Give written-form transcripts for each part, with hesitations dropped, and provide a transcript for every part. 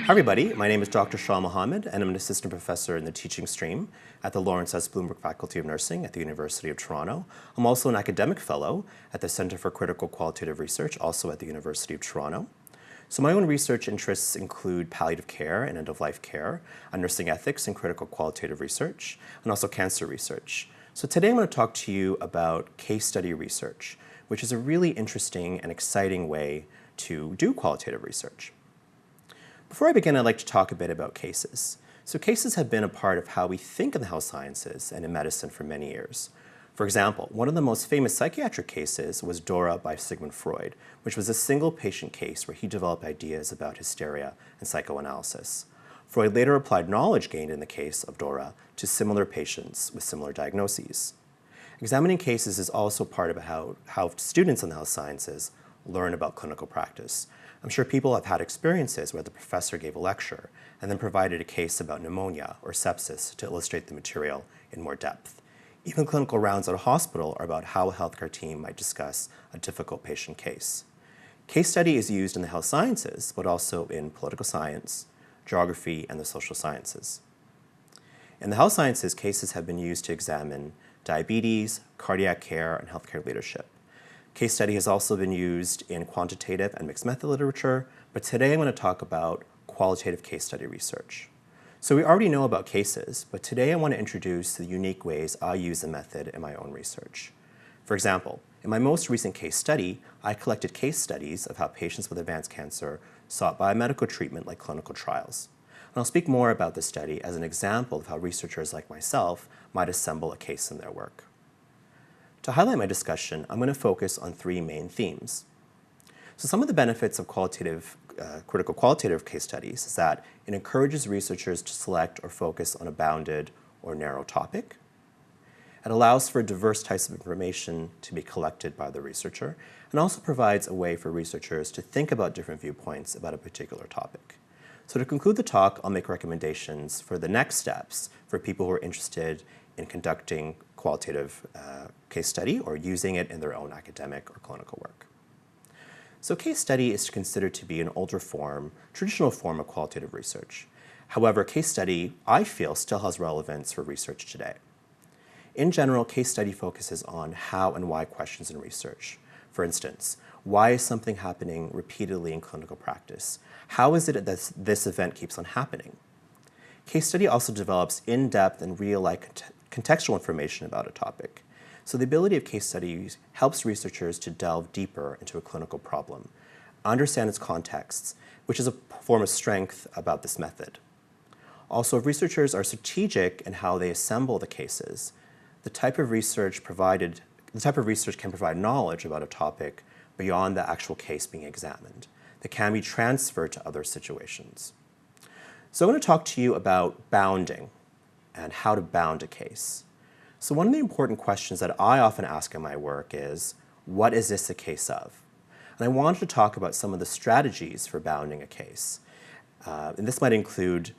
Hi everybody, my name is Dr. Shan Mohammed and I'm an assistant professor in the teaching stream at the Lawrence S. Bloomberg Faculty of Nursing at the University of Toronto. I'm also an academic fellow at the Center for Critical Qualitative Research, also at the University of Toronto. So my own research interests include palliative care and end-of-life care, nursing ethics and critical qualitative research, and also cancer research. So today I'm going to talk to you about case study research, which is a really interesting and exciting way to do qualitative research. Before I begin, I'd like to talk a bit about cases. So cases have been a part of how we think in the health sciences and in medicine for many years. For example, one of the most famous psychiatric cases was Darrel by Sigmund Freud, which was a single patient case where he developed ideas about hysteria and psychoanalysis. Freud later applied knowledge gained in the case of Darrel to similar patients with similar diagnoses. Examining cases is also part of how students in the health sciences learn about clinical practice. I'm sure people have had experiences where the professor gave a lecture and then provided a case about pneumonia or sepsis to illustrate the material in more depth. Even clinical rounds at a hospital are about how a healthcare team might discuss a difficult patient case. Case study is used in the health sciences, but also in political science, geography, and the social sciences. In the health sciences, cases have been used to examine diabetes, cardiac care, and healthcare leadership. Case study has also been used in quantitative and mixed method literature, but today I'm going to talk about qualitative case study research. So we already know about cases, but today I want to introduce the unique ways I use the method in my own research. For example, in my most recent case study, I collected case studies of how patients with advanced cancer sought biomedical treatment like clinical trials. And I'll speak more about this study as an example of how researchers like myself might assemble a case in their work. To highlight my discussion, I'm going to focus on three main themes. So some of the benefits of critical qualitative case studies is that it encourages researchers to select or focus on a bounded or narrow topic. It allows for diverse types of information to be collected by the researcher, and also provides a way for researchers to think about different viewpoints about a particular topic. So to conclude the talk, I'll make recommendations for the next steps for people who are interested in conducting qualitative case study or using it in their own academic or clinical work. So case study is considered to be an older form, traditional form of qualitative research. However, case study, I feel, still has relevance for research today. In general, case study focuses on how and why questions in research. For instance, why is something happening repeatedly in clinical practice? How is it that this event keeps on happening? Case study also develops in-depth and real-life contextual information about a topic. So the ability of case studies helps researchers to delve deeper into a clinical problem, understand its contexts, which is a form of strength about this method. Also, if researchers are strategic in how they assemble the cases, the type of research can provide knowledge about a topic beyond the actual case being examined that can be transferred to other situations. So I'm going to talk to you about bounding and how to bound a case. So one of the important questions that I often ask in my work is, what is this a case of? And I wanted to talk about some of the strategies for bounding a case. And this might include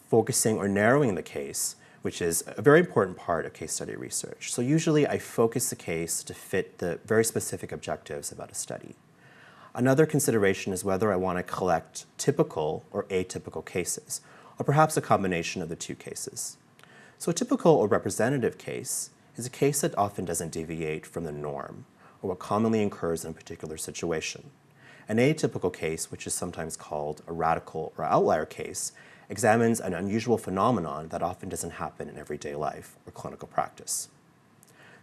focusing or narrowing the case, which is a very important part of case study research. So usually I focus the case to fit the very specific objectives about a study. Another consideration is whether I want to collect typical or atypical cases, or perhaps a combination of the two cases. So a typical or representative case is a case that often doesn't deviate from the norm, or what commonly occurs in a particular situation. An atypical case, which is sometimes called a radical or outlier case, examines an unusual phenomenon that often doesn't happen in everyday life or clinical practice.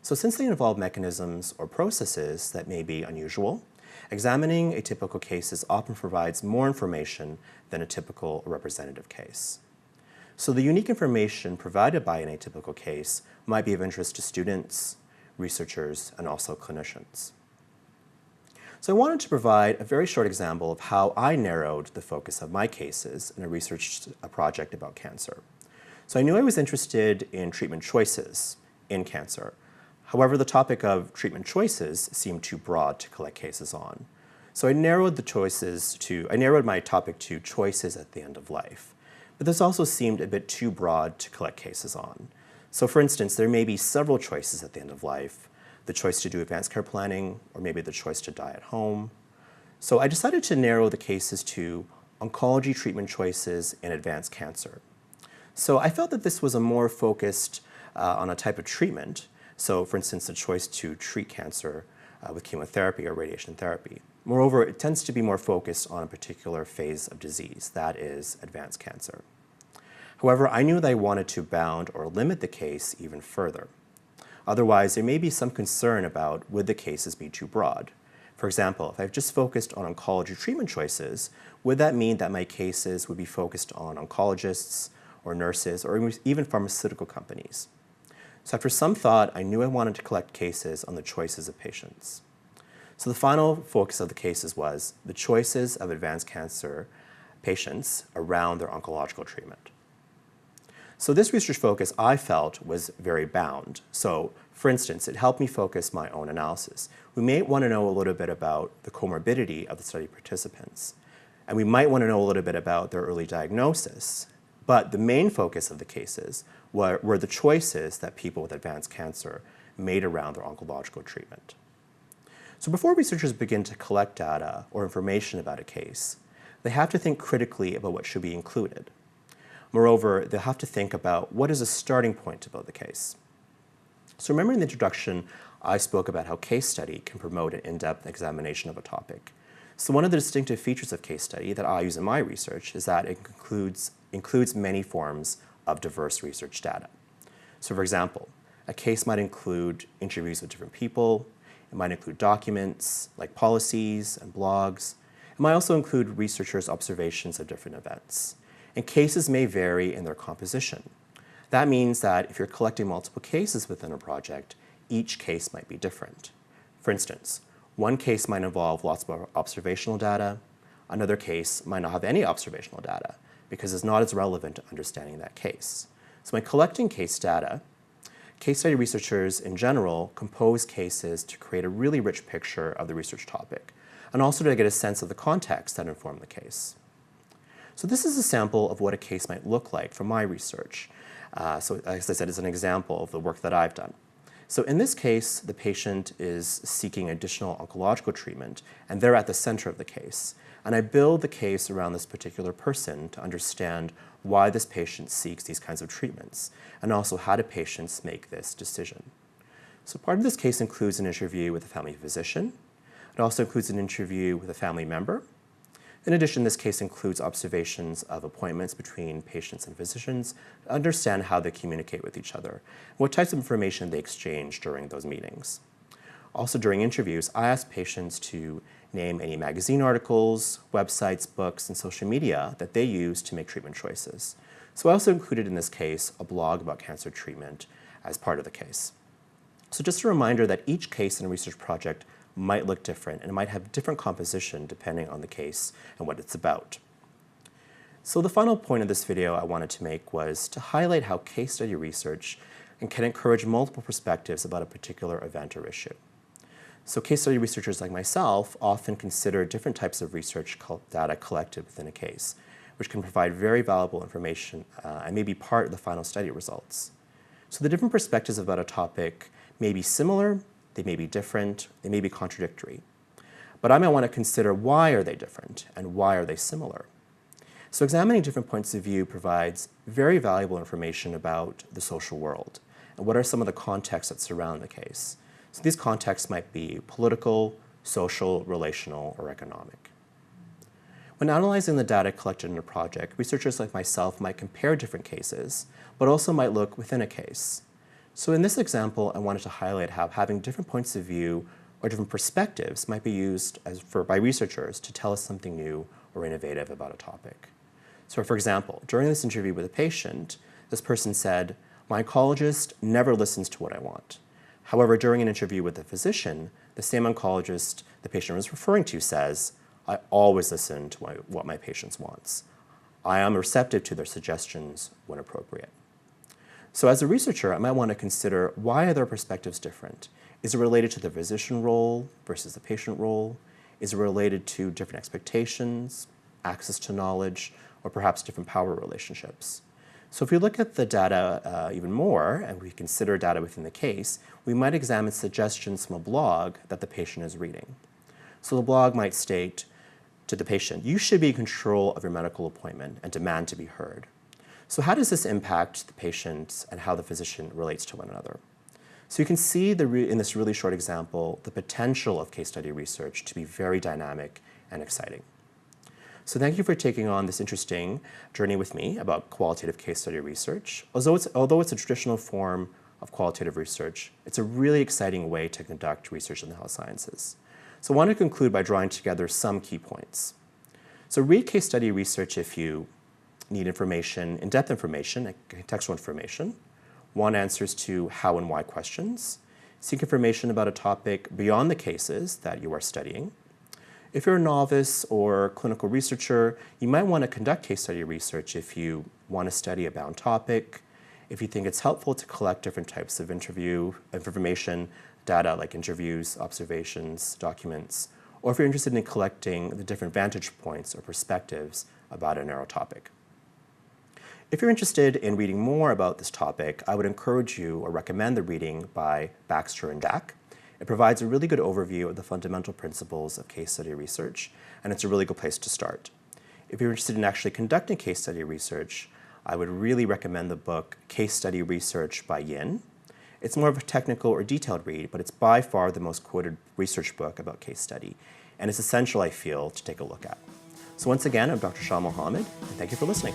So since they involve mechanisms or processes that may be unusual, examining a typical cases often provides more information than a typical or representative case. So the unique information provided by an atypical case might be of interest to students, researchers, and also clinicians. So I wanted to provide a very short example of how I narrowed the focus of my cases in a research project about cancer. So I knew I was interested in treatment choices in cancer. However, the topic of treatment choices seemed too broad to collect cases on. So I narrowed my topic to choices at the end of life. But this also seemed a bit too broad to collect cases on. So for instance, there may be several choices at the end of life, the choice to do advanced care planning, or maybe the choice to die at home. So I decided to narrow the cases to oncology treatment choices in advanced cancer. So I felt that this was a more focused on a type of treatment. So for instance, the choice to treat cancer with chemotherapy or radiation therapy. Moreover, it tends to be more focused on a particular phase of disease, that is advanced cancer. However, I knew that I wanted to bound or limit the case even further. Otherwise, there may be some concern about would the cases be too broad. For example, if I've just focused on oncology treatment choices, would that mean that my cases would be focused on oncologists or nurses or even pharmaceutical companies? So after some thought, I knew I wanted to collect cases on the choices of patients. So the final focus of the cases was the choices of advanced cancer patients around their oncological treatment. So this research focus, I felt, was very bound. So for instance, it helped me focus my own analysis. We may want to know a little bit about the comorbidity of the study participants, and we might want to know a little bit about their early diagnosis. But the main focus of the cases were the choices that people with advanced cancer made around their oncological treatment. So before researchers begin to collect data or information about a case, they have to think critically about what should be included. Moreover, they'll have to think about what is a starting point to build the case. So remember in the introduction, I spoke about how case study can promote an in-depth examination of a topic. So one of the distinctive features of case study that I use in my research is that it includes many forms of diverse research data. So for example, a case might include interviews with different people. It might include documents like policies and blogs. It might also include researchers' observations of different events. And cases may vary in their composition. That means that if you're collecting multiple cases within a project, each case might be different. For instance, one case might involve lots of observational data. Another case might not have any observational data because it's not as relevant to understanding that case. So when collecting case data, case study researchers in general compose cases to create a really rich picture of the research topic and also to get a sense of the context that informed the case. So this is a sample of what a case might look like from my research. So as I said, it's an example of the work that I've done. So in this case, the patient is seeking additional oncological treatment, and they're at the center of the case. And I build the case around this particular person to understand why this patient seeks these kinds of treatments, and also how do patients make this decision. So part of this case includes an interview with a family physician. It also includes an interview with a family member. In addition, this case includes observations of appointments between patients and physicians to understand how they communicate with each other, and what types of information they exchange during those meetings. Also during interviews, I ask patients to name any magazine articles, websites, books, and social media that they use to make treatment choices. So I also included in this case a blog about cancer treatment as part of the case. So just a reminder that each case in a research project might look different and it might have different composition depending on the case and what it's about. So the final point of this video I wanted to make was to highlight how case study research can encourage multiple perspectives about a particular event or issue. So case study researchers like myself often consider different types of research data collected within a case, which can provide very valuable information and may be part of the final study results. So the different perspectives about a topic may be similar, they may be different, they may be contradictory. But I might want to consider why are they different and why are they similar. So examining different points of view provides very valuable information about the social world and what are some of the contexts that surround the case. So these contexts might be political, social, relational, or economic. When analyzing the data collected in a project, researchers like myself might compare different cases, but also might look within a case. So in this example, I wanted to highlight how having different points of view or different perspectives might be used by researchers to tell us something new or innovative about a topic. So for example, during this interview with a patient, this person said, "My oncologist never listens to what I want." However, during an interview with a physician, the same oncologist the patient was referring to says, "I always listen to what my patient wants. I am receptive to their suggestions when appropriate." So as a researcher, I might want to consider why are their perspectives different? Is it related to the physician role versus the patient role? Is it related to different expectations, access to knowledge, or perhaps different power relationships? So if we look at the data even more, and we consider data within the case, we might examine suggestions from a blog that the patient is reading. So the blog might state, to the patient, you should be in control of your medical appointment and demand to be heard. So how does this impact the patient and how the physician relates to one another? So you can see in this really short example the potential of case study research to be very dynamic and exciting. So thank you for taking on this interesting journey with me about qualitative case study research. Although it's a traditional form of qualitative research, it's a really exciting way to conduct research in the health sciences. So I want to conclude by drawing together some key points. So read case study research if you need information, in-depth information, and contextual information, want answers to how and why questions, seek information about a topic beyond the cases that you are studying. If you're a novice or clinical researcher, you might want to conduct case study research if you want to study a bound topic, if you think it's helpful to collect different types of information, data like interviews, observations, documents, or if you're interested in collecting the different vantage points or perspectives about a narrow topic. If you're interested in reading more about this topic, I would encourage you or recommend the reading by Baxter and Dack. It provides a really good overview of the fundamental principles of case study research, and it's a really good place to start. If you're interested in actually conducting case study research, I would really recommend the book Case Study Research by Yin. It's more of a technical or detailed read, but it's by far the most quoted research book about case study, and it's essential, I feel, to take a look at. So once again, I'm Dr. Shan Mohammed, and thank you for listening.